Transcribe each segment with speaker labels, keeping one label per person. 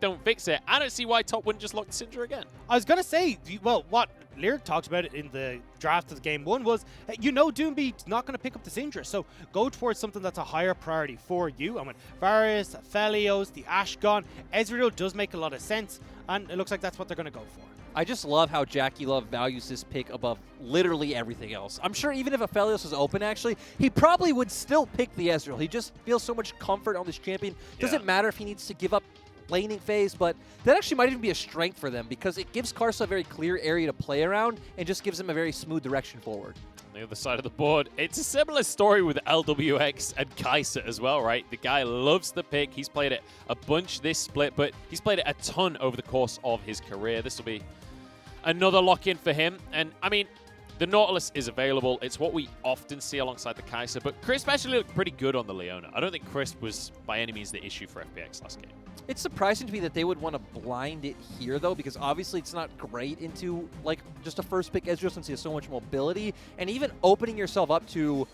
Speaker 1: don't fix it, I don't see why Top wouldn't just lock the Syndra again.
Speaker 2: I was going to say, well, what Lyric talked about it in the draft of Game 1 was, Doombeat's not going to pick up the Syndra, so go towards something that's a higher priority for you. And with Varus, Aphelios, the Ashgon, Ezreal does make a lot of sense, and it looks like that's what they're going to go for.
Speaker 3: I just love how Jackie Love values this pick above literally everything else. I'm sure even if Aphelios was open, actually, he probably would still pick the Ezreal. He just feels so much comfort on this champion. Doesn't matter if he needs to give up laning phase, but that actually might even be a strength for them because it gives Karsa a very clear area to play around and just gives him a very smooth direction forward.
Speaker 1: On the other side of the board, it's a similar story with LWX and Kai'Sa as well, right? The guy loves the pick. He's played it a bunch this split, but he's played it a ton over the course of his career. This will be another lock-in for him. And, I mean, the Nautilus is available. It's what we often see alongside the Kai'Sa, but Crisp actually looked pretty good on the Leona. I don't think Crisp was by any means the issue for FPX last game.
Speaker 3: It's surprising to me that they would want to blind it here, though, because obviously it's not great into, like, just a first pick Ezreal since he has so much mobility. And even opening yourself up to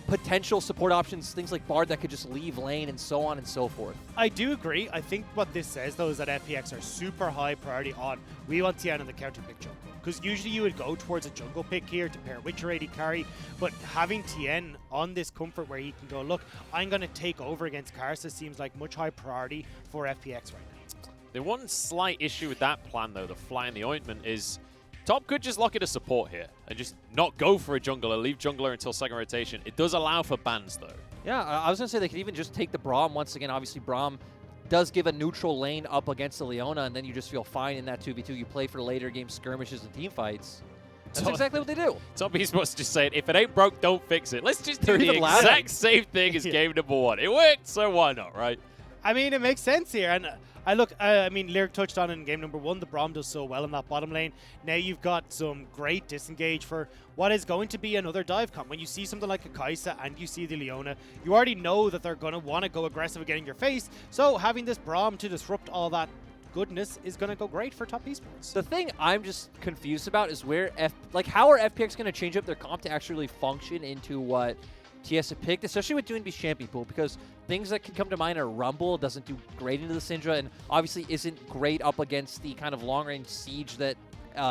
Speaker 3: potential support options, things like Bard that could just leave lane and so on and so forth.
Speaker 2: I do agree. I think what this says, though, is that FPX are super high priority on we want Tien in the counter pick jungle. Because usually you would go towards a jungle pick here to pair with your AD carry, but having Tien on this comfort where he can go, look, I'm going to take over against Karsa seems like much high priority for FPX right now.
Speaker 1: The one slight issue with that plan, though, the fly in the ointment, is Top could just lock it as support here and just not go for a jungler, leave jungler until second rotation. It does allow for bans, though. Yeah,
Speaker 3: I was going to say they could even just take the Braum once again. Obviously, Braum does give a neutral lane up against the Leona, and then you just feel fine in that 2v2. You play for later game skirmishes and team fights. That's exactly what they do.
Speaker 1: Top Esports just saying, if it ain't broke, don't fix it. Let's just do the exact same thing as game number 1. It worked, so why not, right?
Speaker 2: I mean, it makes sense here. And I mean, Lyric touched on in game number 1, the Braum does so well in that bottom lane. Now you've got some great disengage for what is going to be another dive comp. When you see something like a Kai'Sa and you see the Leona, you already know that they're going to want to go aggressive again in your face. So having this Braum to disrupt all that goodness is going to go great for Top Esports.
Speaker 3: The thing I'm just confused about is where how are FPX going to change up their comp to actually function into what TES have picked, especially with doing Beast Champion Pool, because things that can come to mind are Rumble doesn't do great into the Syndra and obviously isn't great up against the kind of long-range siege that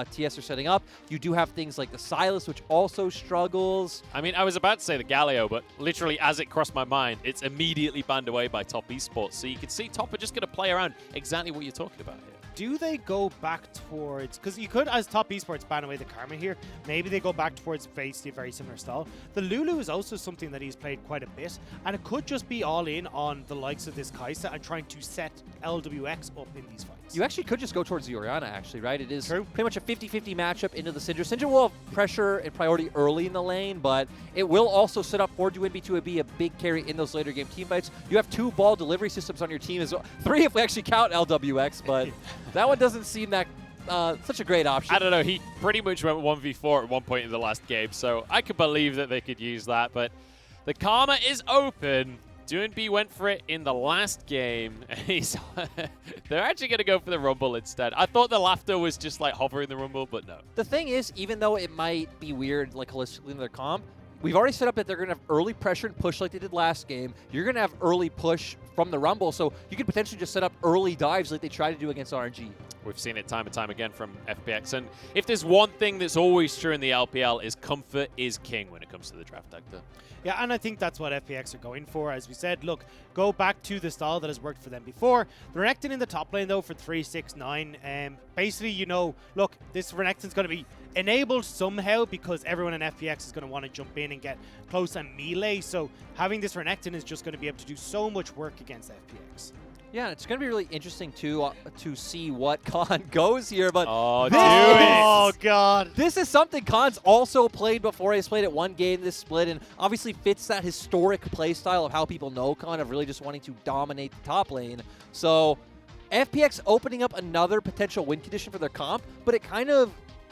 Speaker 3: TES are setting up. You do have things like the Sylas, which also struggles.
Speaker 1: I mean, I was about to say the Galio, but literally as it crossed my mind, it's immediately banned away by Top Esports. So you can see Top are just going to play around exactly what you're talking about here.
Speaker 2: Do they go back towards, because you could, as Top Esports, ban away the Karma here, maybe they go back towards a very similar style. The Lulu is also something that he's played quite a bit, and it could just be all in on the likes of this Kai'Sa and trying to set LWX up in these fights.
Speaker 3: You actually could just go towards the Orianna, actually, right? It is
Speaker 2: True.
Speaker 3: Pretty much a 50-50 matchup into the Syndra. Syndra will have pressure and priority early in the lane, but it will also set up for Duinby to be a big carry in those later game teamfights. You have 2 ball delivery systems on your team as well. 3 if we actually count LWX, but that one doesn't seem that such a great option.
Speaker 1: I don't know. He pretty much went 1v4 at one point in the last game, so I could believe that they could use that. But the Karma is open. Duinby went for it in the last game. They're actually going to go for the Rumble instead. I thought the laughter was just like hovering the Rumble, but no.
Speaker 3: The thing is, even though it might be weird, like holistically in their comp, we've already set up that they're going to have early pressure and push like they did last game. You're going to have early push from the Rumble, so you could potentially just set up early dives like they tried to do against RNG.
Speaker 1: We've seen it time and time again from FPX. And if there's one thing that's always true in the LPL is comfort is king when it comes to the draft actor.
Speaker 2: Yeah, and I think that's what FPX are going for. As we said, look, go back to the style that has worked for them before. The Renekton in the top lane, though, for 3-6-9. Basically, look, this Renekton's going to be enabled somehow because everyone in FPX is going to want to jump in and get close and melee. So having this Renekton is just going to be able to do so much work against FPX.
Speaker 3: Yeah, it's going to be really interesting to see what Khan goes here. But
Speaker 2: oh, God.
Speaker 3: This is something Khan's also played before. He's played it one game this split and obviously fits that historic play style of how people know Khan, of really just wanting to dominate the top lane. So FPX opening up another potential win condition for their comp, but it kind of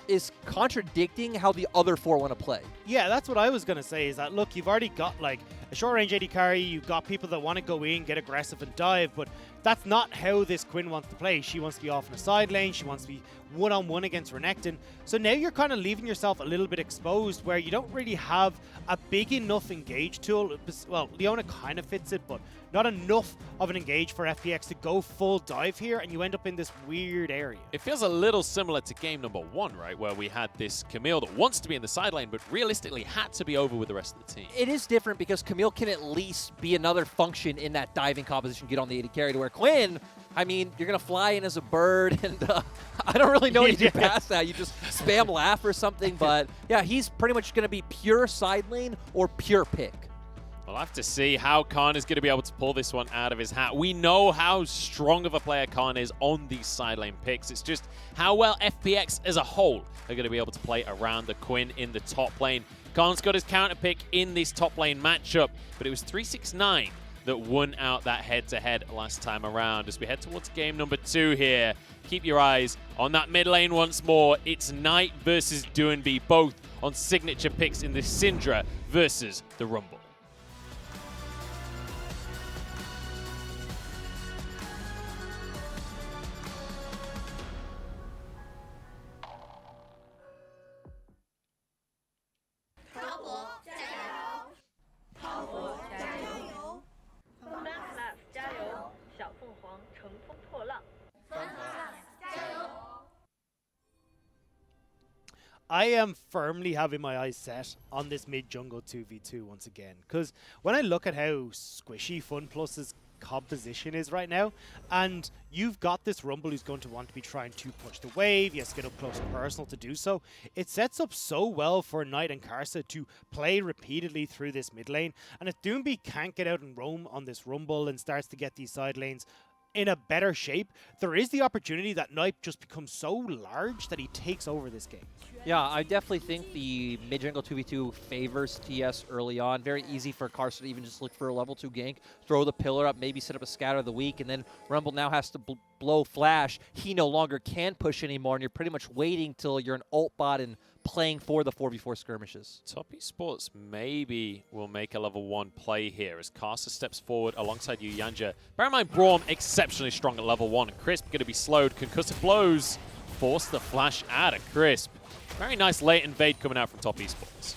Speaker 3: is contradicting how the other 4 want to play.
Speaker 2: Yeah, that's what I was going to say, is that, look, you've already got, like, a short-range AD carry, you've got people that want to go in, get aggressive and dive, but that's not how this Quinn wants to play. She wants to be off in a side lane, she wants to be one-on-one against Renekton. So now you're kind of leaving yourself a little bit exposed where you don't really have a big enough engage tool. Well, Leona kind of fits it, but not enough of an engage for FPX to go full dive here, and you end up in this weird area.
Speaker 1: It feels a little similar to game number 1, right? Where we had this Camille that wants to be in the side lane, but realistically had to be over with the rest of the team.
Speaker 3: It is different because Camille can at least be another function in that diving composition, get on the AD carry, to where Quinn, I mean, you're going to fly in as a bird, and I don't really know what you do past that. You just spam laugh or something, but yeah, he's pretty much going to be pure side lane or pure pick.
Speaker 1: We'll have to see how Khan is going to be able to pull this one out of his hat. We know how strong of a player Khan is on these side lane picks. It's just how well FPX as a whole are going to be able to play around the Quinn in the top lane. Khan's got his counter pick in this top lane matchup, but it was 369 that won out that head-to-head last time around. As we head towards game number 2 here, keep your eyes on that mid lane once more. It's Knight versus Doinby, both on signature picks in the Syndra versus the Rumble.
Speaker 2: I am firmly having my eyes set on this mid-jungle 2v2 once again, because when I look at how squishy FunPlus's composition is right now, and you've got this Rumble who's going to want to be trying to push the wave, he has to get up close and personal to do so, it sets up so well for Knight and Karsa to play repeatedly through this mid lane, and if Doinby can't get out and roam on this Rumble and starts to get these side lanes in a better shape, there is the opportunity that Knight just becomes so large that he takes over this game.
Speaker 3: Yeah, I definitely think the mid-jungle 2v2 favors TS early on. Very easy for Karsa to even just look for a level 2 gank, throw the pillar up, maybe set up a scatter of the week, and then Rumble now has to blow flash. He no longer can push anymore, and you're pretty much waiting till you're an ult bot and playing for the 4v4 skirmishes.
Speaker 1: Top Esports maybe will make a level 1 play here as Karsa steps forward alongside you, Yanja. Bear in mind, Braum exceptionally strong at level 1. Crisp going to be slowed. Concussive blows force the flash out of Crisp. Very nice late invade coming out from Top Esports.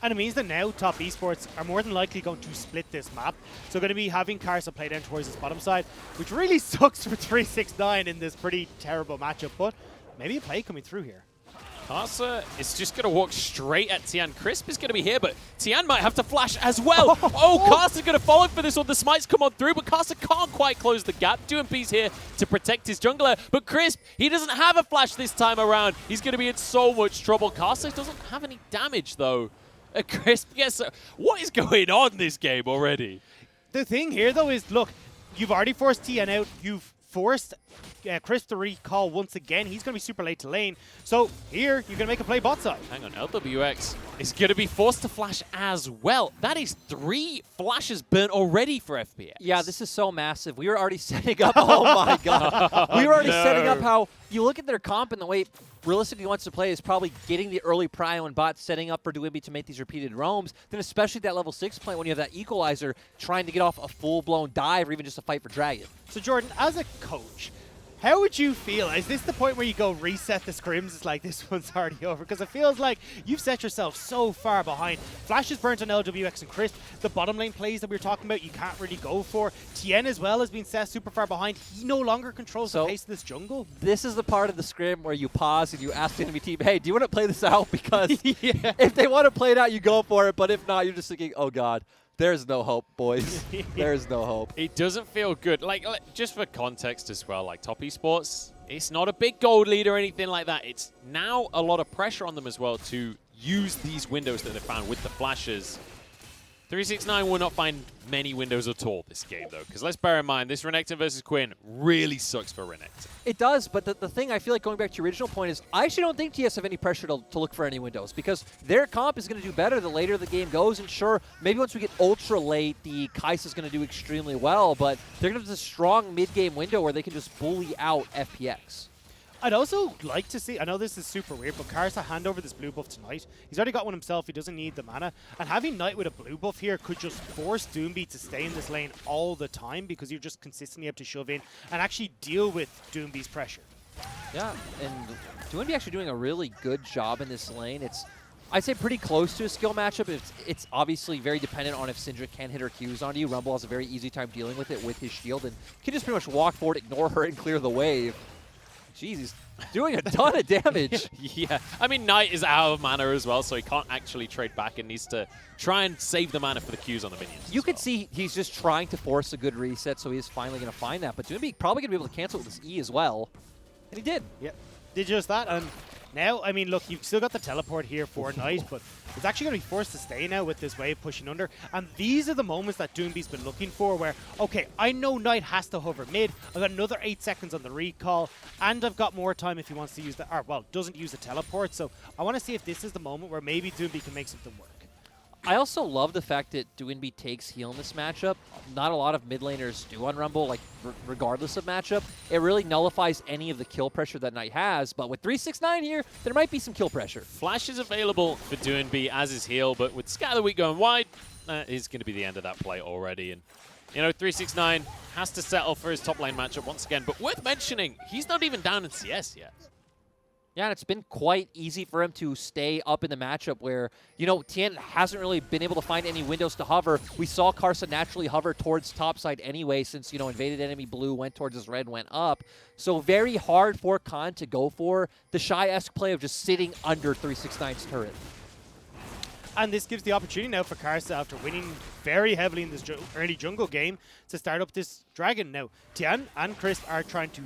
Speaker 2: And it means that now Top Esports are more than likely going to split this map. So going to be having Karsa play down towards his bottom side, which really sucks for 369 in this pretty terrible matchup, but maybe a play coming through here.
Speaker 1: Karsa is just going to walk straight at Tian. Crisp is going to be here, but Tian might have to flash as well. Oh, Karsa's going to follow for this one. The smites come on through, but Karsa can't quite close the gap. Doinby's here to protect his jungler, but Crisp, he doesn't have a flash this time around. He's going to be in so much trouble. Karsa doesn't have any damage, though. Crisp, yes. What is going on this game already?
Speaker 2: The thing here, though, is, look, you've already forced Tian out. You've forced Crisp to recall once again. He's going to be super late to lane. So here, you're going to make a play bot side.
Speaker 1: Hang on, LWX is going to be forced to flash as well. That is 3 flashes burnt already for FPX.
Speaker 3: Yeah, this is so massive. We were already setting up. Oh my god. We were already setting up how you look at their comp and the way realistically he wants to play is probably getting the early prio and bot, setting up for Doinby to make these repeated roams. Then especially that level 6 point when you have that equalizer trying to get off a full-blown dive or even just a fight for Dragon.
Speaker 2: So Jordan, as a coach, how would you feel? Is this the point where you go reset the scrims? It's like, this one's already over. Because it feels like you've set yourself so far behind. Flash is burnt on LWX and Crisp. The bottom lane plays that we were talking about, you can't really go for. Tien as well has been set super far behind. He no longer controls the pace of this jungle.
Speaker 3: This is the part of the scrim where you pause and you ask the enemy team, hey, do you want to play this out? Because if they want to play it out, you go for it. But if not, you're just thinking, oh god. There's no hope, boys. There's no hope.
Speaker 1: It doesn't feel good. Like, just for context as well, like Top Esports, it's not a big gold lead or anything like that. It's now a lot of pressure on them as well to use these windows that they found with the flashes. 369 will not find many windows at all this game, though, because let's bear in mind, this Renekton versus Quinn really sucks for Renekton.
Speaker 3: It does, but the thing I feel like going back to your original point is I actually don't think TS have any pressure to look for any windows because their comp is going to do better the later the game goes, and sure, maybe once we get ultra late, the Kai'Sa is going to do extremely well, but they're going to have this strong mid-game window where they can just bully out FPX.
Speaker 2: I'd also like to see, I know this is super weird, but Karsa hand over this blue buff tonight. He's already got one himself, he doesn't need the mana. And having Knight with a blue buff here could just force Doomby to stay in this lane all the time because you're just consistently able to shove in and actually deal with Doomby's pressure.
Speaker 3: Yeah, and Doomby actually doing a really good job in this lane. It's, I'd say, pretty close to a skill matchup. It's obviously very dependent on if Syndra can hit her Qs on you. Rumble has a very easy time dealing with it with his shield and can just pretty much walk forward, ignore her, and clear the wave. Jeez, he's doing a ton of damage.
Speaker 1: Yeah, I mean, Knight is out of mana as well, so he can't actually trade back and needs to try and save the mana for the Qs on the minions.
Speaker 3: You could see he's just trying to force a good reset, so he is finally going to find that. But Doomby probably going to be able to cancel with his E as well. And he did.
Speaker 2: Yep, did just that. And now, I mean, look, you've still got the teleport here for Knight, but it's actually going to be forced to stay now with this wave pushing under. And these are the moments that Doomby's been looking for where, okay, I know Knight has to hover mid. I've got another 8 seconds on the recall, and I've got more time if he wants to use the, or, well, doesn't use the teleport. So I want to see if this is the moment where maybe Doomby can make something work.
Speaker 3: I also love the fact that Doomby takes heal in this matchup. Not a lot of mid laners do on Rumble, like regardless of matchup. It really nullifies any of the kill pressure that Knight has, but with 369 here, there might be some kill pressure.
Speaker 1: Flash is available for Doomby as his heal, but with Scatter Week going wide, that is going to be the end of that play already. And, you know, 369 has to settle for his top lane matchup once again, but worth mentioning, he's not even down in CS yet.
Speaker 3: Yeah, and it's been quite easy for him to stay up in the matchup where, you know, Tien hasn't really been able to find any windows to hover. We saw Karsa naturally hover towards topside anyway since, you know, invaded enemy blue, went towards his red, went up. So very hard for Khan to go for the Shy-esque play of just sitting under 369's turret.
Speaker 2: And this gives the opportunity now for Karsa, after winning very heavily in this early jungle game, to start up this dragon. Now, Tian and Crisp are trying to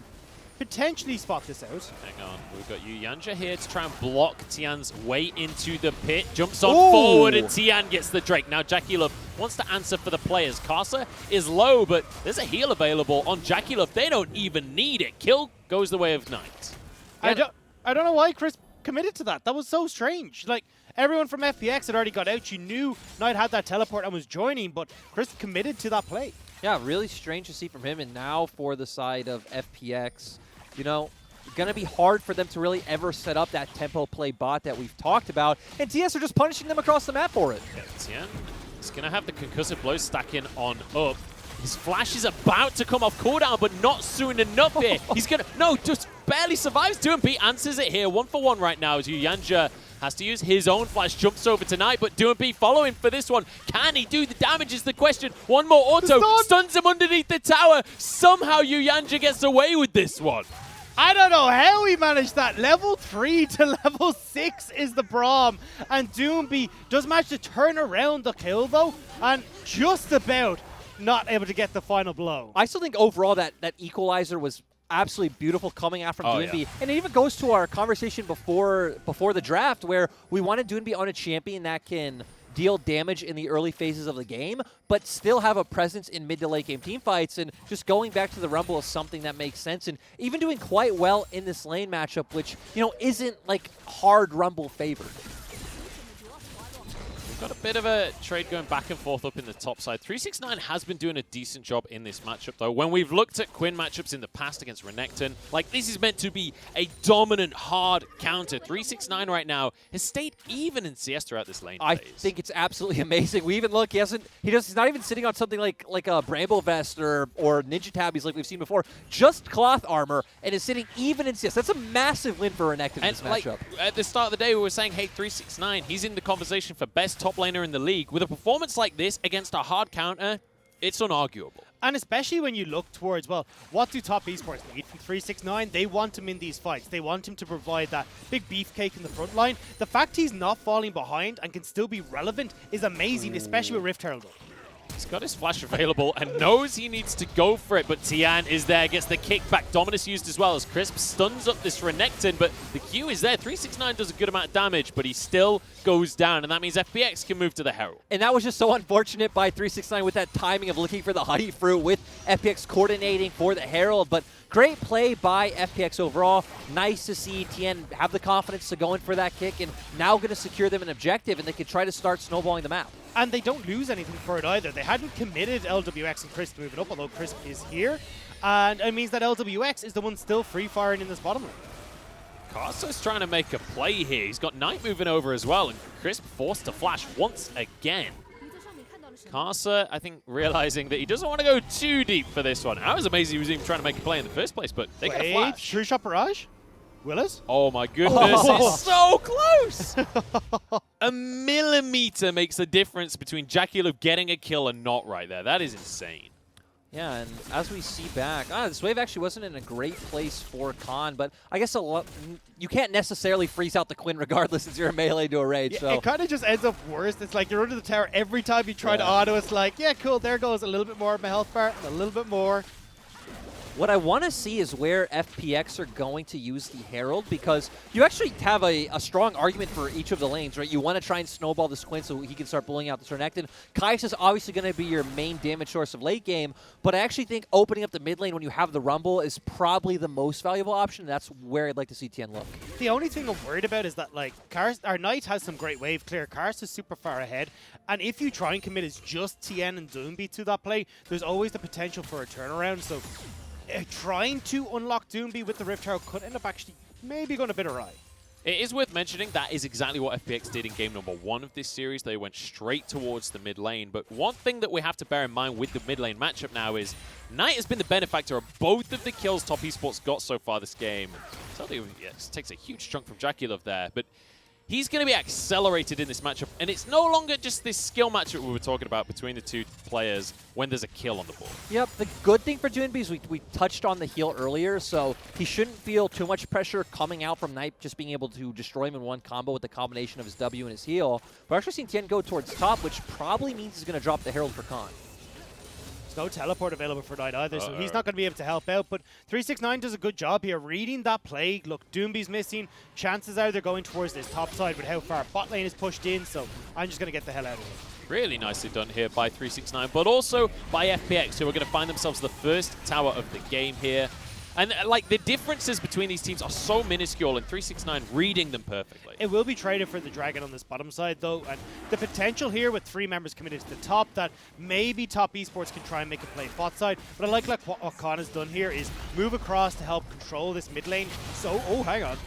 Speaker 2: potentially spot this out.
Speaker 1: Hang on, we've got Yanja here to try and block Tian's way into the pit. Jumps on
Speaker 2: Ooh.
Speaker 1: forward and Tian gets the Drake. Now Jackie Love wants to answer for the players. Karsa is low, but there's a heal available on Jackie Love. They don't even need it. Kill goes the way of Knight.
Speaker 2: Yeah. I don't know why Chris committed to that. That was so strange. Like, everyone from FPX had already got out. You knew Knight had that teleport and was joining, but Chris committed to that play.
Speaker 3: Yeah, really strange to see from him. And now for the side of FPX, you know, going to be hard for them to really ever set up that tempo play bot that we've talked about. And TS are just punishing them across the map for it.
Speaker 1: Yeah, Tian is going to have the concussive blow stacking on up. His flash is about to come off cooldown, but not soon enough here. He's going to, no, just barely survives. Doomby answers it here. 1-for-1 right now as Yanja has to use his own flash, jumps over tonight, but Doomby following for this one. Can he do the damage is the question. One more auto, stuns him underneath the tower. Somehow Yanja gets away with this one.
Speaker 2: I don't know how he managed that. Level 3 to level 6 is the Braum. And Doomby does manage to turn around the kill, though, and just about not able to get the final blow.
Speaker 3: I still think overall that equalizer was absolutely beautiful coming out from Doomby. Yeah. And it even goes to our conversation before the draft where we wanted Doomby on a champion that can deal damage in the early phases of the game, but still have a presence in mid to late game team fights. And just going back to the Rumble is something that makes sense. And even doing quite well in this lane matchup, which, you know, isn't like hard Rumble favored.
Speaker 1: Got a bit of a trade going back and forth up in the top side. 369 has been doing a decent job in this matchup, though. When we've looked at Quinn matchups in the past against Renekton, like, this is meant to be a dominant, hard counter. 369 right now has stayed even in CS throughout this lane
Speaker 3: I
Speaker 1: phase.
Speaker 3: think it's absolutely amazing. We even look, he's not even sitting on something like a Bramble Vest or Ninja Tabbies like we've seen before. Just cloth armor, and is sitting even in CS. That's a massive win for Renekton in this matchup.
Speaker 1: At the start of the day, we were saying, hey, 369, he's in the conversation for best top laner in the league. With a performance like this against a hard counter, it's unarguable.
Speaker 2: And especially when you look towards, well, what do top esports need from 369? They want him in these fights. They want him to provide that big beefcake in the front line. The fact he's not falling behind and can still be relevant is amazing, especially with Rift Herald.
Speaker 1: He's got his flash available and knows he needs to go for it, but Tian is there, gets the kickback. Dominus used as well as Crisp stuns up this Renekton, but the Q is there. 369 does a good amount of damage, but he still goes down, and that means FPX can move to the Herald.
Speaker 3: And that was just so unfortunate by 369 with that timing of looking for the Honey Fruit with FPX coordinating for the Herald, but great play by FPX overall. Nice to see Tien have the confidence to go in for that kick, and now going to secure them an objective, and they can try to start snowballing the map.
Speaker 2: And they don't lose anything for it either. They hadn't committed LWX and Crisp to move it up, although Crisp is here. And it means that LWX is the one still free-firing in this bottom lane.
Speaker 1: Carso's trying to make a play here. He's got Knight moving over as well, and Crisp forced to flash once again. Carso, I think, realizing that he doesn't want to go too deep for this one. I was amazed he was even trying to make a play in the first place, but they get a flash.
Speaker 2: True shot barrage? Willis?
Speaker 1: Oh my goodness, it's so close! A millimeter makes the difference between Jackie getting a kill and not right there. That is insane.
Speaker 3: Yeah, and as we see back, this wave actually wasn't in a great place for Khan, but I guess you can't necessarily freeze out the Quinn regardless since you're a melee to a rage.
Speaker 2: Yeah,
Speaker 3: so
Speaker 2: it kind of just ends up worse. It's like you're under the tower every time you try to auto. It's like, yeah, cool, there goes a little bit more of my health bar, a little bit more.
Speaker 3: what I want to see is where FPX are going to use the Herald, because you actually have a strong argument for each of the lanes, right? You want to try and snowball this Quinn so he can start pulling out the Renekton. Kais is obviously going to be your main damage source of late game, but I actually think opening up the mid lane when you have the Rumble is probably the most valuable option. That's where I'd like to see Tien look.
Speaker 2: The only thing I'm worried about is that, like, our Knight has some great wave clear. Kars is super far ahead, and if you try and commit as just Tien and Doomby to that play, there's always the potential for a turnaround. So trying to unlock Doomby with the Rift Herald could end up actually maybe going a bit awry.
Speaker 1: It is worth mentioning that is exactly what FPX did in game number 1 of this series. They went straight towards the mid lane. But one thing that we have to bear in mind with the mid lane matchup now is Knight has been the benefactor of both of the kills Top Esports got so far this game. Certainly, yes, takes a huge chunk from Jackie there, but he's going to be accelerated in this matchup, and it's no longer just this skill matchup we were talking about between the two players when there's a kill on the board.
Speaker 3: Yep, the good thing for Doomby is we touched on the heal earlier, so he shouldn't feel too much pressure coming out from Knight just being able to destroy him in one combo with the combination of his W and his heal. We're actually seeing Tien go towards top, which probably means he's going to drop the Herald for Khan.
Speaker 2: There's no teleport available for Knight either, so he's not going to be able to help out. But 369 does a good job here reading that play. Look, Doomby's missing. Chances are they're going towards this top side with how far bot lane is pushed in, so I'm just going to get the hell out of here.
Speaker 1: Really nicely done here by 369, but also by FPX, who are going to find themselves the first tower of the game here. And like the differences between these teams are so minuscule, and 369 reading them perfectly.
Speaker 2: It will be traded for the Dragon on this bottom side, though, and the potential here with 3 members committed to the top, that maybe Top Esports can try and make a play bot side. But I like what Khan has done here is move across to help control this mid lane. So, oh, hang on.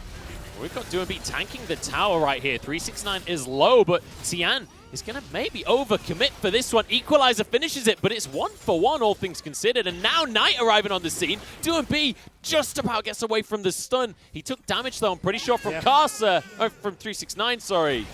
Speaker 1: We've got Doomby tanking the tower right here. 369 is low, but Tien is going to maybe overcommit for this one. Equalizer finishes it, but it's 1-for-1, all things considered. And now Knight arriving on the scene. Doomby just about gets away from the stun. He took damage, though, I'm pretty sure, from Karsa, or from 369, sorry.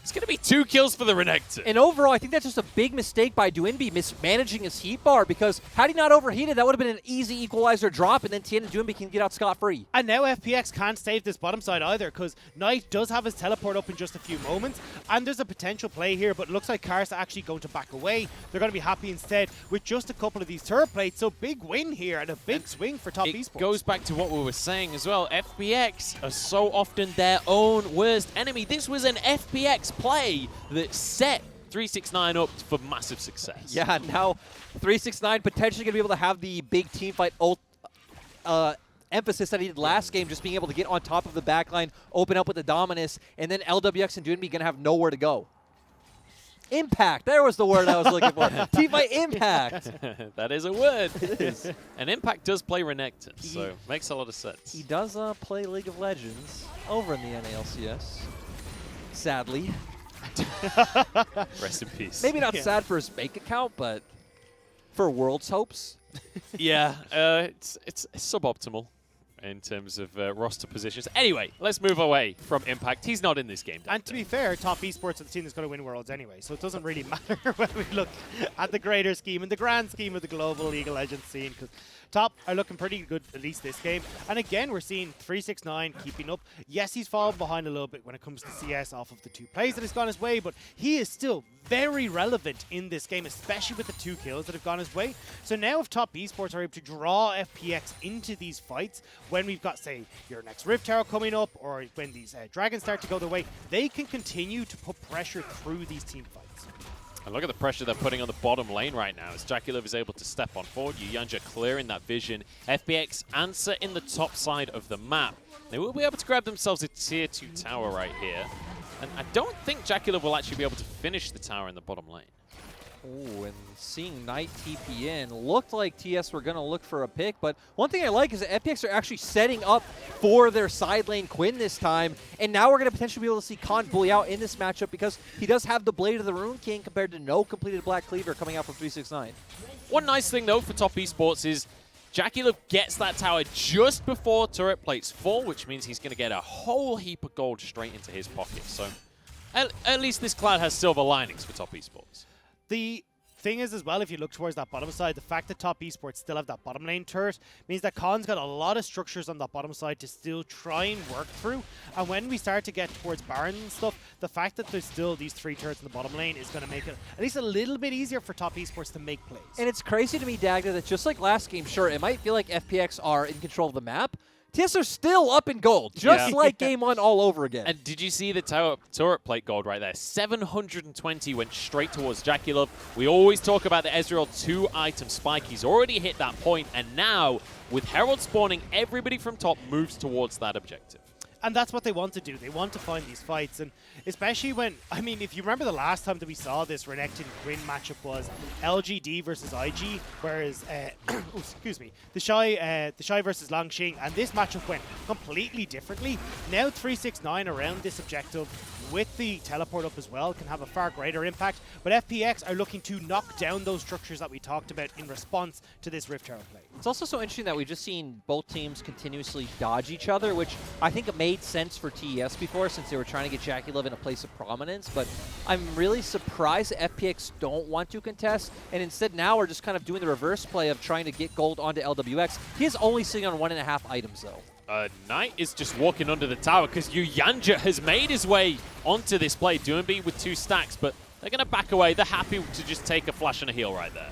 Speaker 1: It's going to be 2 kills for the Renekton.
Speaker 3: And overall, I think that's just a big mistake by Doomby mismanaging his heat bar, because had he not overheated, that would have been an easy equalizer drop, and then Tien and Doomby can get out scot-free.
Speaker 2: And now FPX can't save this bottom side either, because Knight does have his teleport up in just a few moments, and there's a potential play here, but it looks like Karsa actually going to back away. They're going to be happy instead with just a couple of these turret plates, so big win here and a big swing for Top Esports.
Speaker 1: It goes back to what we were saying as well. FPX are so often their own worst enemy. This was an FPX play that set 369 up for massive success.
Speaker 3: Yeah, now 369 potentially going to be able to have the big team fight emphasis that he did last game, just being able to get on top of the backline, open up with the Dominus, and then LWX and Doomby going to have nowhere to go. Impact. There was the word I was looking for. Team fight impact.
Speaker 1: That is a word.
Speaker 3: It is.
Speaker 1: And Impact does play Renekton, so makes a lot of sense.
Speaker 3: He does play League of Legends over in the NALCS. Sadly.
Speaker 1: Rest in peace.
Speaker 3: Maybe not sad for his bank account, but for World's hopes.
Speaker 1: Yeah, it's suboptimal in terms of roster positions. Anyway, let's move away from Impact. He's not in this game.
Speaker 2: And to be fair, Top Esports are the team that's going to win Worlds anyway, so it doesn't really matter when we look at the greater scheme and the grand scheme of the global League of Legends scene, because Top are looking pretty good, at least this game. And again, we're seeing 369 keeping up. Yes, he's fallen behind a little bit when it comes to CS off of the 2 plays that has gone his way, but he is still very relevant in this game, especially with the 2 kills that have gone his way. So now if Top Esports are able to draw FPX into these fights, when we've got, say, your next Rift Tower coming up, or when these Dragons start to go their way, they can continue to put pressure through these team fights.
Speaker 1: And look at the pressure they're putting on the bottom lane right now as Jackie is able to step on forward. Yuyanja clearing that vision. FPX answer in the top side of the map. They will be able to grab themselves a tier 2 tower right here. And I don't think Jackie will actually be able to finish the tower in the bottom lane.
Speaker 3: Oh, and seeing Knight TP in, looked like TS were going to look for a pick, but one thing I like is that FPX are actually setting up for their side lane Quinn this time, and now we're going to potentially be able to see Khan bully out in this matchup because he does have the Blade of the Rune King compared to no completed Black Cleaver coming out from 369.
Speaker 1: One nice thing, though, for top esports is JackeyLove gets that tower just before turret plates fall, which means he's going to get a whole heap of gold straight into his pocket. So at least this cloud has silver linings for top esports.
Speaker 2: The thing is as well, if you look towards that bottom side, the fact that top esports still have that bottom lane turret means that Khan's got a lot of structures on that bottom side to still try and work through. And when we start to get towards Baron and stuff, the fact that there's still these 3 turrets in the bottom lane is going to make it at least a little bit easier for top esports to make plays.
Speaker 3: And it's crazy to me, Dagda, that just like last game, sure, it might feel like FPX are in control of the map. TS are still up in gold, just like game 1 all over again.
Speaker 1: And did you see the turret plate gold right there? 720 went straight towards JackeyLove. We always talk about the Ezreal 2-item spike. He's already hit that point, and now, with Herald spawning, everybody from top moves towards that objective.
Speaker 2: And that's what they want to do. They want to find these fights. And especially when, I mean, if you remember the last time that we saw this Renekton Quinn matchup was LGD versus IG, whereas, excuse me, the Shy versus Longxing. And this matchup went completely differently. Now 369 around this objective with the teleport up as well can have a far greater impact. But FPX are looking to knock down those structures that we talked about in response to this Rift Tower play.
Speaker 3: It's also so interesting that we've just seen both teams continuously dodge each other, which I think made sense for TES before since they were trying to get JackeyLove in a place of prominence. But I'm really surprised that FPX don't want to contest, and instead now we're just kind of doing the reverse play of trying to get gold onto LWX. He is only sitting on 1.5 items, though.
Speaker 1: Knight is just walking under the tower because Yuyanja has made his way onto this play. Doomby with 2 stacks, but they're going to back away. They're happy to just take a flash and a heal right there.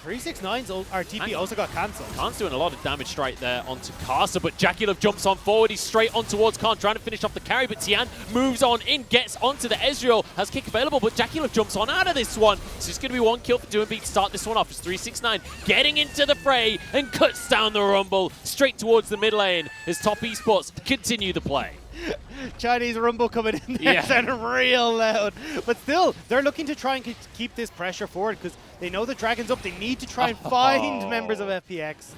Speaker 2: 369's RTP also got cancelled.
Speaker 1: Khan's doing a lot of damage right there onto Casa, but JackeyLove jumps on forward. He's straight on towards Khan, trying to finish off the carry, but Tian moves on in, gets onto the Ezreal, has kick available, but JackeyLove jumps on out of this one. So it's going to be 1 kill for Doombeat to start this one off. It's 369 getting into the fray and cuts down the Rumble straight towards the mid lane as top esports continue the play.
Speaker 2: Chinese Rumble coming in there, sounding real loud. But still, they're looking to try and keep this pressure forward because they know the Dragon's up. They need to try and find members of FPX.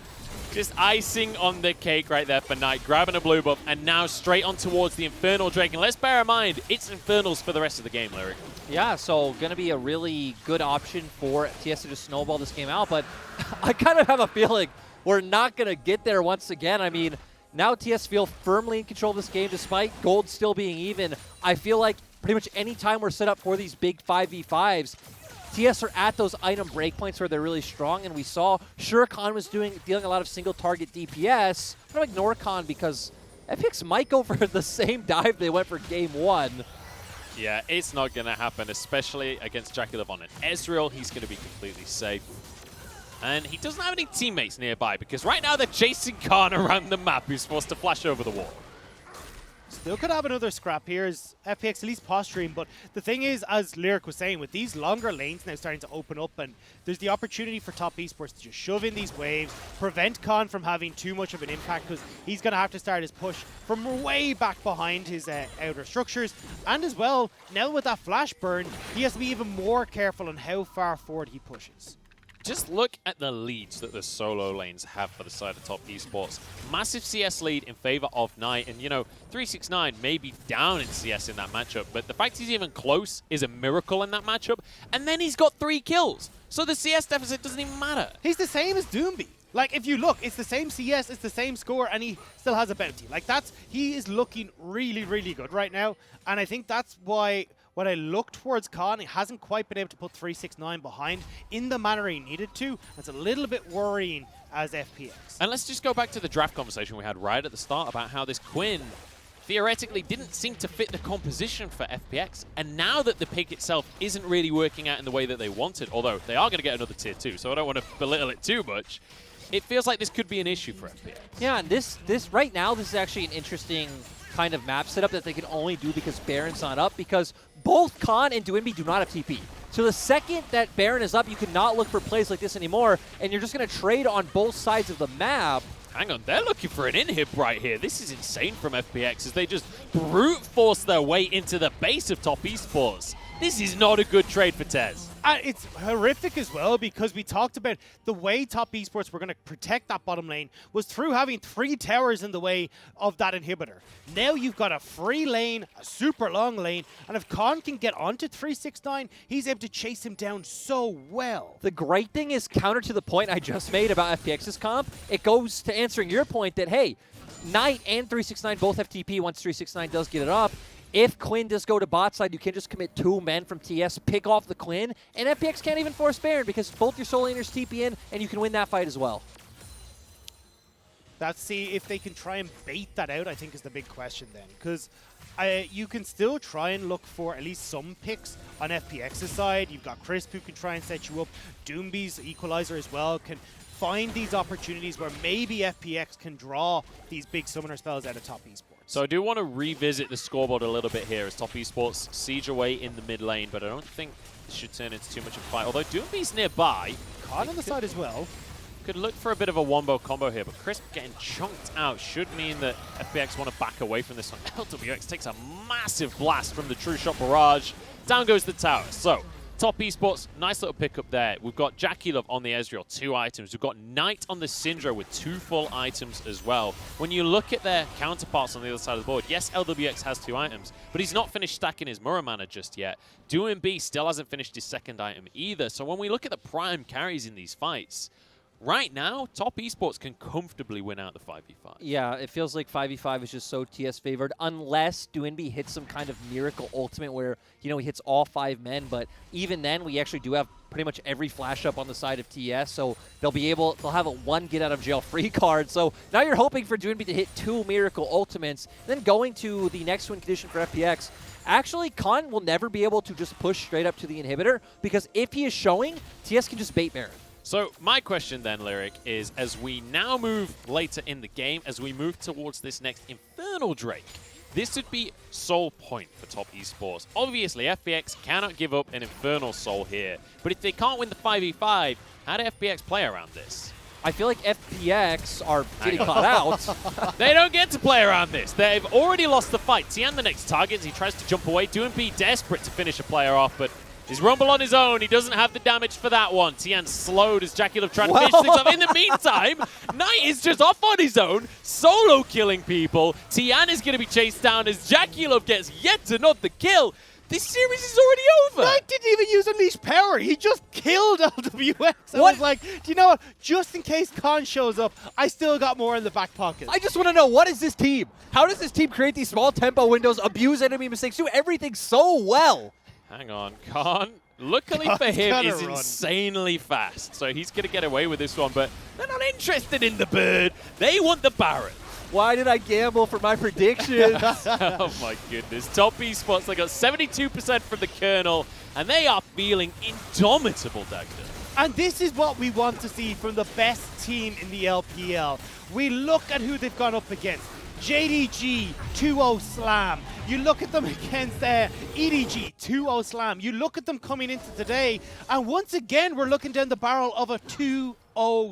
Speaker 1: Just icing on the cake right there for Knight, grabbing a blue buff, and now straight on towards the Infernal Drake. And let's bear in mind, it's Infernals for the rest of the game, Lyric.
Speaker 3: Yeah, so going to be a really good option for TS to just snowball this game out, but I kind of have a feeling we're not going to get there once again. I mean, now TS feel firmly in control of this game despite gold still being even. I feel like pretty much any time we're set up for these big 5v5s, TS are at those item breakpoints where they're really strong, and we saw, sure, Khan was dealing a lot of single target DPS. I'm going to ignore Khan because FPX might go for the same dive they went for game 1.
Speaker 1: Yeah, it's not going to happen, especially against JackeyLove on an Ezreal. He's going to be completely safe. And he doesn't have any teammates nearby because right now they're chasing Khan around the map who's forced to flash over the wall.
Speaker 2: Still could have another scrap here as FPX at least posturing, but the thing is, as Lyric was saying, with these longer lanes now starting to open up, and there's the opportunity for top esports to just shove in these waves, prevent Khan from having too much of an impact because he's going to have to start his push from way back behind his outer structures. And as well, now with that flash burn, he has to be even more careful on how far forward he pushes.
Speaker 1: Just look at the leads that the solo lanes have for the side of top esports. Massive CS lead in favor of Knight, and 369 may be down in CS in that matchup, but the fact he's even close is a miracle in that matchup, and then he's got 3 kills. So the CS deficit doesn't even matter.
Speaker 2: He's the same as Doomby. Like, if you look, it's the same CS, it's the same score, and he still has a bounty. Like, he is looking really, really good right now, and I think that's why when I look towards Khan, he hasn't quite been able to put 369 behind in the manner he needed to. It's a little bit worrying as FPX.
Speaker 1: And let's just go back to the draft conversation we had right at the start about how this Quinn theoretically didn't seem to fit the composition for FPX. And now that the pick itself isn't really working out in the way that they wanted, although they are going to get another tier 2, so I don't want to belittle it too much, it feels like this could be an issue for FPX.
Speaker 3: Yeah, and this right now, this is actually an interesting kind of map setup that they can only do because Baron's not up, because both Khan and Doinby do not have TP. So the second that Baron is up, you cannot look for plays like this anymore, and you're just going to trade on both sides of the map.
Speaker 1: Hang on, they're looking for an inhib right here. This is insane from FPX as they just brute force their way into the base of top esports. This is not a good trade for TES.
Speaker 2: It's horrific as well because we talked about the way Top Esports were going to protect that bottom lane was through having 3 towers in the way of that inhibitor. Now you've got a free lane, a super long lane, and if Khan can get onto 369, he's able to chase him down so well.
Speaker 3: The great thing is, counter to the point I just made about FPX's comp, it goes to answering your point that, hey, Knight and 369 both have TP once 369 does get it up. If Quinn does go to bot side, you can just commit 2 men from TS, pick off the Quinn, and FPX can't even force Baron because both your solo laners TP in, and you can win that fight as well.
Speaker 2: That's see if they can try and bait that out, I think is the big question then. Because you can still try and look for at least some picks on FPX's side. You've got Crisp who can try and set you up. Doomby's Equalizer as well can find these opportunities where maybe FPX can draw these big summoner spells out of Top Esports.
Speaker 1: So I do want to revisit the scoreboard a little bit here as Top Esports siege away in the mid lane, but I don't think this should turn into too much of a fight. Although Doomby's nearby.
Speaker 2: Khan on the side as well.
Speaker 1: Could look for a bit of a wombo combo here, but Crisp getting chunked out should mean that FPX want to back away from this one. LWX takes a massive blast from the True Shot Barrage. Down goes the tower. So, Top Esports, nice little pickup there. We've got Jackie Love on the Ezreal, 2 items. We've got Knight on the Syndra with 2 full items as well. When you look at their counterparts on the other side of the board, yes, LWX has 2 items, but he's not finished stacking his Muramana just yet. Doomb still hasn't finished his 2nd item either. So when we look at the prime carries in these fights, right now, Top Esports can comfortably win out the 5v5.
Speaker 3: Yeah, it feels like 5v5 is just so TS favored, unless Doinby hits some kind of miracle ultimate where, you know, he hits all 5 men, but even then, we actually do have pretty much every flash up on the side of TS, so they'll have a 1 get out of jail free card. So now you're hoping for Doinby to hit 2 miracle ultimates, then going to the next win condition for FPX. Actually, Khan will never be able to just push straight up to the inhibitor, because if he is showing, TS can just bait Baron.
Speaker 1: So my question then, Lyric, is as we now move later in the game, as we move towards this next Infernal Drake, this would be soul point for Top Esports. Obviously, FPX cannot give up an Infernal Soul here, but if they can't win the 5v5, how do FPX play around this?
Speaker 3: I feel like FPX are getting caught out.
Speaker 1: They don't get to play around this. They've already lost the fight. Tian the next target as he tries to jump away. Doomby desperate to finish a player off, but he's Rumble on his own. He doesn't have the damage for that one. Tian slowed as Jackie Love tried to finish things up. In the meantime, Knight is just off on his own, solo killing people. Tian is going to be chased down as Jackie Love gets yet another kill. This series is already over.
Speaker 2: Knight didn't even use Unleashed Power. He just killed LWX. I was like, do you know what? Just in case Khan shows up, I still got more in the back pocket.
Speaker 3: I just want to know, what is this team? How does this team create these small tempo windows, abuse enemy mistakes, do everything so well?
Speaker 1: Hang on, Khan. Luckily for him, is insanely fast, so he's going to get away with this one, but they're not interested in the bird. They want the Baron.
Speaker 3: Why did I gamble for my predictions?
Speaker 1: Oh my goodness. Top Esports, they got 72% from the Colonel, and they are feeling indomitable, Dagda.
Speaker 2: And this is what we want to see from the best team in the LPL. We look at who they've gone up against. JDG, 2-0 slam. You look at them against EDG, 2-0 slam. You look at them coming into today, and once again, we're looking down the barrel of a 2-0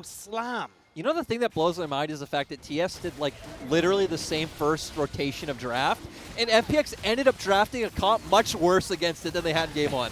Speaker 2: slam.
Speaker 3: You know, the thing that blows my mind is the fact that TS did, like, literally the same first rotation of draft, and FPX ended up drafting a comp much worse against it than they had in game 1.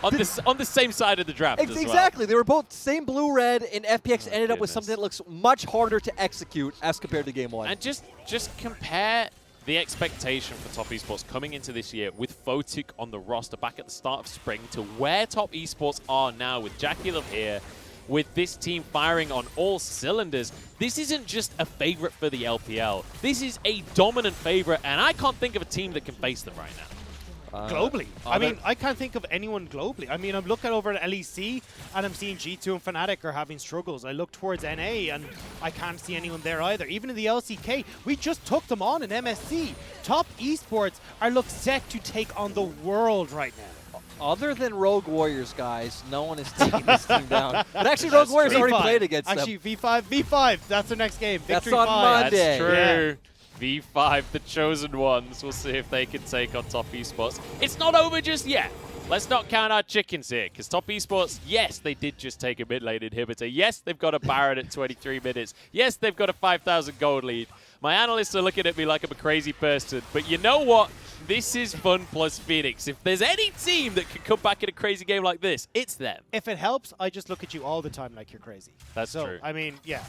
Speaker 1: On the same side of the draft as well.
Speaker 3: Exactly. They were both same blue-red, and FPX ended up with something that looks much harder to execute as compared to game 1.
Speaker 1: And just compare the expectation for Top Esports coming into this year with Photic on the roster back at the start of spring to where Top Esports are now with Jackie Love here, with this team firing on all cylinders. This isn't just a favorite for the LPL. This is a dominant favorite, and I can't think of a team that can face them right now.
Speaker 2: Globally. I mean, I can't think of anyone globally. I mean, I'm looking over at LEC, and I'm seeing G2 and Fnatic are having struggles. I look towards NA, and I can't see anyone there either. Even in the LCK, we just took them on in MSC. Top Esports are set to take on the world right now.
Speaker 3: Other than Rogue Warriors, guys, no one is taking this team down. But actually, Rogue Warriors already played against them.
Speaker 2: Actually, V5, that's their next game. Victory
Speaker 3: That's on
Speaker 2: 5.
Speaker 3: Monday.
Speaker 1: That's true.
Speaker 2: Yeah.
Speaker 1: V5, the chosen ones. We'll see if they can take on Top Esports. It's not over just yet. Let's not count our chickens here, because Top Esports, yes, they did just take a mid lane inhibitor. Yes, they've got a Baron at 23 minutes. Yes, they've got a 5,000 gold lead. My analysts are looking at me like I'm a crazy person, but you know what? This is FunPlus Phoenix. If there's any team that could come back in a crazy game like this, it's them.
Speaker 2: If it helps, I just look at you all the time like you're crazy.
Speaker 1: That's true.
Speaker 2: I mean, yeah.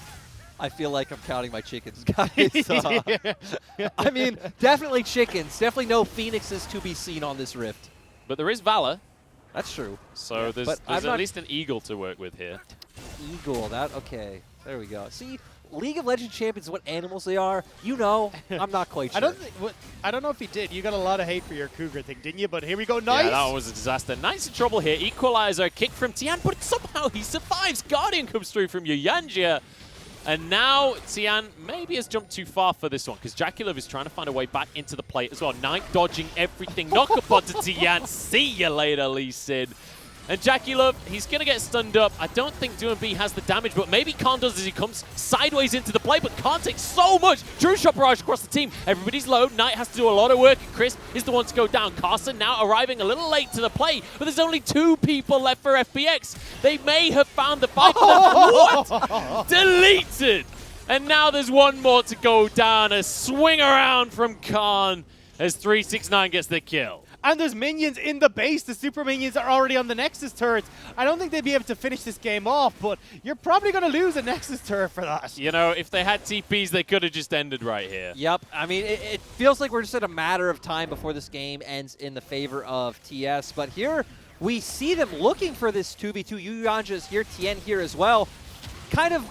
Speaker 3: I feel like I'm counting my chickens, guys. I mean, definitely chickens. Definitely no Phoenixes to be seen on this Rift.
Speaker 1: But there is Valor,
Speaker 3: That's true.
Speaker 1: so there's at least an Eagle to work with here.
Speaker 3: Eagle, okay. There we go. See, League of Legends champions, what animals they are, you know, I'm not quite sure.
Speaker 2: I don't know if he did. You got a lot of hate for your Cougar thing, didn't you? But here we go. Nice.
Speaker 1: Yeah, that was a disaster. Knight's in trouble here. Equalizer, kick from Tian, but somehow he survives. Guardian comes through from Yuyanja. And now Tian maybe has jumped too far for this one because Jackulov is trying to find a way back into the plate as well. Knight dodging everything. Knock up onto Tian. See you later, Lee Sin. And Jackulov, he's going to get stunned up. I don't think DoinB has the damage, but maybe Khan does as he comes sideways into the play, but Khan takes so much. True shot barrage across the team. Everybody's low. Knight has to do a lot of work, and Crisp is the one to go down. Carson now arriving a little late to the play, but there's only 2 people left for FPX. They may have found the fight for them. What? Deleted! And now there's one more to go down. A swing around from Khan as 369 gets the kill.
Speaker 2: And there's minions in the base. The super minions are already on the Nexus turrets. I don't think they'd be able to finish this game off, but you're probably going to lose a Nexus turret for that.
Speaker 1: You know, if they had TPs, they could have just ended right here.
Speaker 3: Yep. I mean, it feels like we're just at a matter of time before this game ends in the favor of TS. But here, we see them looking for this 2v2. Yuyanja is here, Tien here as well. Kind of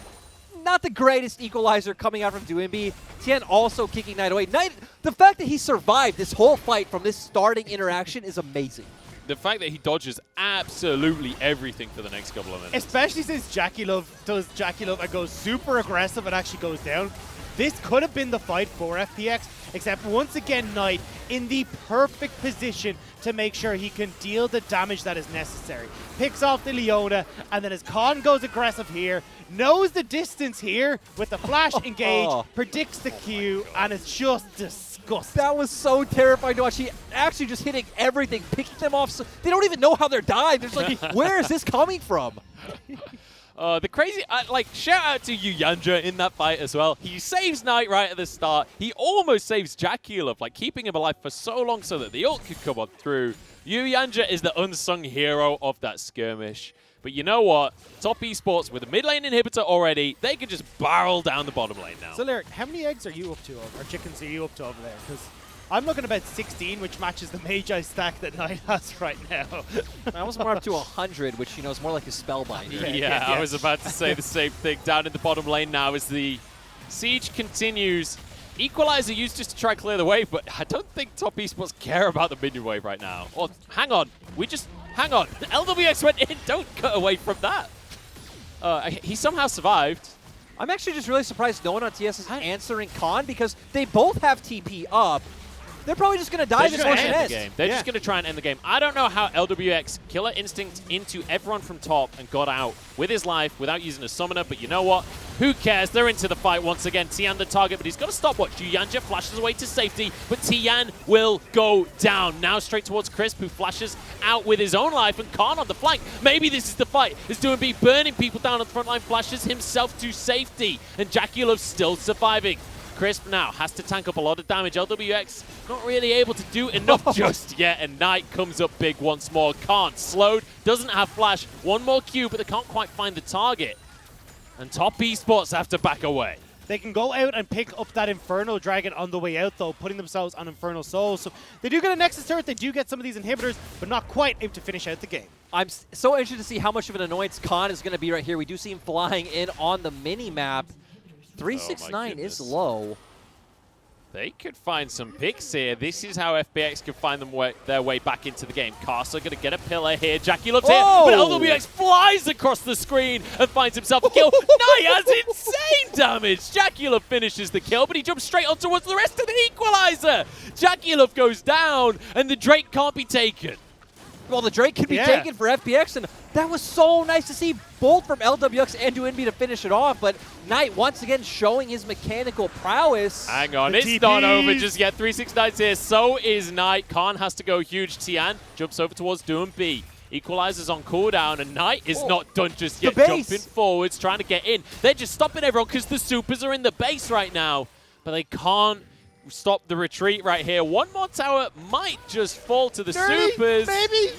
Speaker 3: not the greatest equalizer coming out from DoinB. Tien also kicking Knight away. Knight, the fact that he survived this whole fight from this starting interaction is amazing.
Speaker 1: The fact that he dodges absolutely everything for the next couple of minutes.
Speaker 2: Especially since Jackulov does Jackulov and goes super aggressive and actually goes down. This could have been the fight for FPX, except once again Knight in the perfect position to make sure he can deal the damage that is necessary. Picks off the Leona, and then as Khan goes aggressive here, knows the distance here with the flash engage, predicts the Q, and it's just disgusting.
Speaker 3: That was so terrifying to watch. He actually just hitting everything, picking them off. So they don't even know how they're dying. They're just like, where is this coming from?
Speaker 1: The crazy, shout out to Yuyanja in that fight as well. He saves Knight right at the start. He almost saves Jackulov, keeping him alive for so long so that the ult could come on through. Yuyanja is the unsung hero of that skirmish. But you know what? Top Esports with a mid lane inhibitor already, they can just barrel down the bottom lane now.
Speaker 2: So, Lyric, how many eggs are you up to, or chickens are you up to over there? Because I'm looking about 16, which matches the Magi stack that Knight has right now.
Speaker 3: I was more up to 100, which, you know, is more like a spellbinder.
Speaker 1: Yeah, I was about to say the same thing. Down in the bottom lane now as the siege continues. Equalizer used just to try to clear the wave, but I don't think Top Esports care about the minion wave right now. Or, hang on. Hang on. LWX went in. Don't cut away from that. He somehow survived.
Speaker 3: I'm actually just really surprised no one on TS is answering Khan because they both have TP up. They're probably just going to die before it ends.
Speaker 1: They're just going to try and end the game. I don't know how LWX Killer Instinct into everyone from top and got out with his life without using a summoner, but you know what? Who cares? They're into the fight once again. Tian the target, but he's got to stopwatch. Yuyanja flashes away to safety, but Tian will go down. Now straight towards Crisp, who flashes out with his own life, and Khan on the flank. Maybe this is the fight. It's DoinB burning people down on the front line, flashes himself to safety, and Jackulov still surviving. Crisp now has to tank up a lot of damage. LWX not really able to do enough just yet, and Knight comes up big once more. Can't. Slowed, doesn't have flash. One more Q, but they can't quite find the target. And Top Esports have to back away.
Speaker 2: They can go out and pick up that Inferno Dragon on the way out, though, putting themselves on Infernal Souls. So they do get a Nexus turret, they do get some of these inhibitors, but not quite able to finish out the game.
Speaker 3: I'm so interested to see how much of an annoyance Khan is going to be right here. We do see him flying in on the mini-map. 369 is low.
Speaker 1: They could find some picks here. This is how FPX could find their way back into the game. Castle going to get a pillar here. Jackulov's here, but LWX flies across the screen and finds himself a kill. Knight has insane damage. Jackulov finishes the kill, but he jumps straight on towards the rest of the equalizer. Jackulov goes down, and the Drake can't be taken.
Speaker 3: Well, the Drake can be taken for FPX, and that was so nice to see both from LWX and DoinB to finish it off, but Knight once again showing his mechanical prowess.
Speaker 1: Hang on, it's not over just yet. 369's here, so is Knight. Khan has to go huge. Tian jumps over towards DoinB. Equalizer's on cooldown, and Knight is not done just yet. Jumping forwards, trying to get in. They're just stopping everyone because the supers are in the base right now. but they can't stop the retreat right here. One more tower might just fall to the supers.
Speaker 2: Maybe.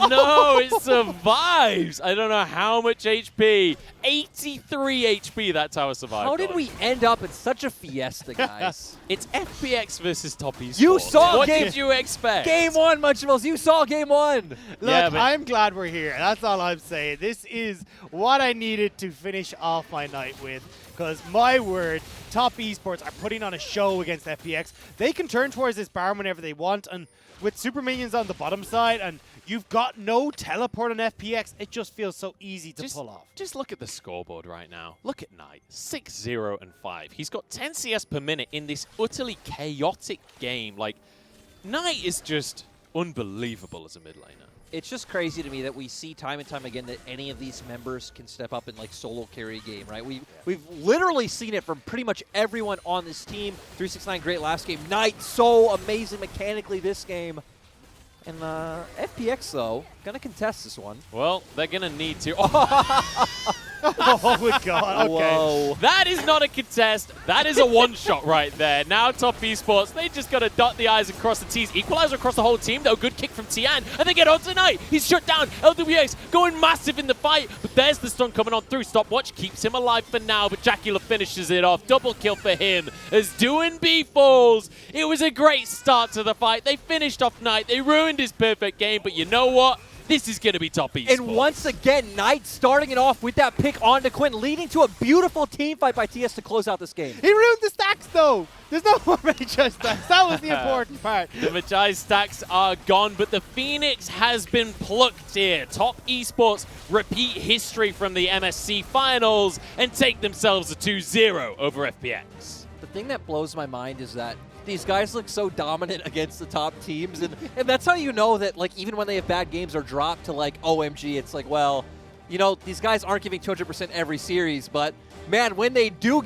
Speaker 1: No, it survives. I don't know how much HP. 83 HP that tower survived.
Speaker 3: How did we end up in such a fiesta, guys?
Speaker 1: It's FPX versus top esports.
Speaker 3: You saw
Speaker 1: what
Speaker 3: game-
Speaker 1: did you expect?
Speaker 3: Game 1, Munchables. You saw game 1.
Speaker 2: Look,
Speaker 1: Yeah, but-
Speaker 2: I'm glad we're here. That's all I'm saying. This is what I needed to finish off my night with. Because my word, top esports are putting on a show against FPX. They can turn towards this barn whenever they want, and with super minions on the bottom side, and you've got no teleport on FPX, it just feels so easy to pull off.
Speaker 1: Just look at the scoreboard right now. Look at Knight, 6-0 and 5. He's got 10 CS per minute in this utterly chaotic game. Like, Knight is just unbelievable as a mid laner.
Speaker 3: It's just crazy to me that we see time and time again that any of these members can step up and like solo carry a game, right? We've literally seen it from pretty much everyone on this team. 369 great last game. Knight so amazing mechanically this game. And FPX though, gonna contest this one.
Speaker 1: Well, they're gonna need to.
Speaker 2: Oh my god, okay.
Speaker 3: Whoa.
Speaker 1: That is not a contest. That is a one-shot right there. Now top esports, they just got to dot the I's and cross the T's. Equalizer across the whole team, though. Good kick from Tian. And they get on tonight. He's shut down. LWX going massive in the fight. But there's the stun coming on through. Stopwatch keeps him alive for now, but Jackula finishes it off. Double kill for him as Doin B falls. It was a great start to the fight. They finished off Knight. They ruined his perfect game, but you know what? This is going to be top esports.
Speaker 3: And once again, Knight starting it off with that pick onto Quinn, leading to a beautiful team fight by TS to close out this game.
Speaker 2: He ruined the stacks though. There's no more Magi stacks. That was the important part.
Speaker 1: The Magi stacks are gone, but the Phoenix has been plucked here. Top esports repeat history from the MSC finals and take themselves a 2-0 over FPX.
Speaker 3: The thing that blows my mind is that these guys look so dominant against the top teams, and that's how you know that, like, even when they have bad games or drop to, like, OMG, it's like, well, you know, these guys aren't giving 200% every series, but, man, when they do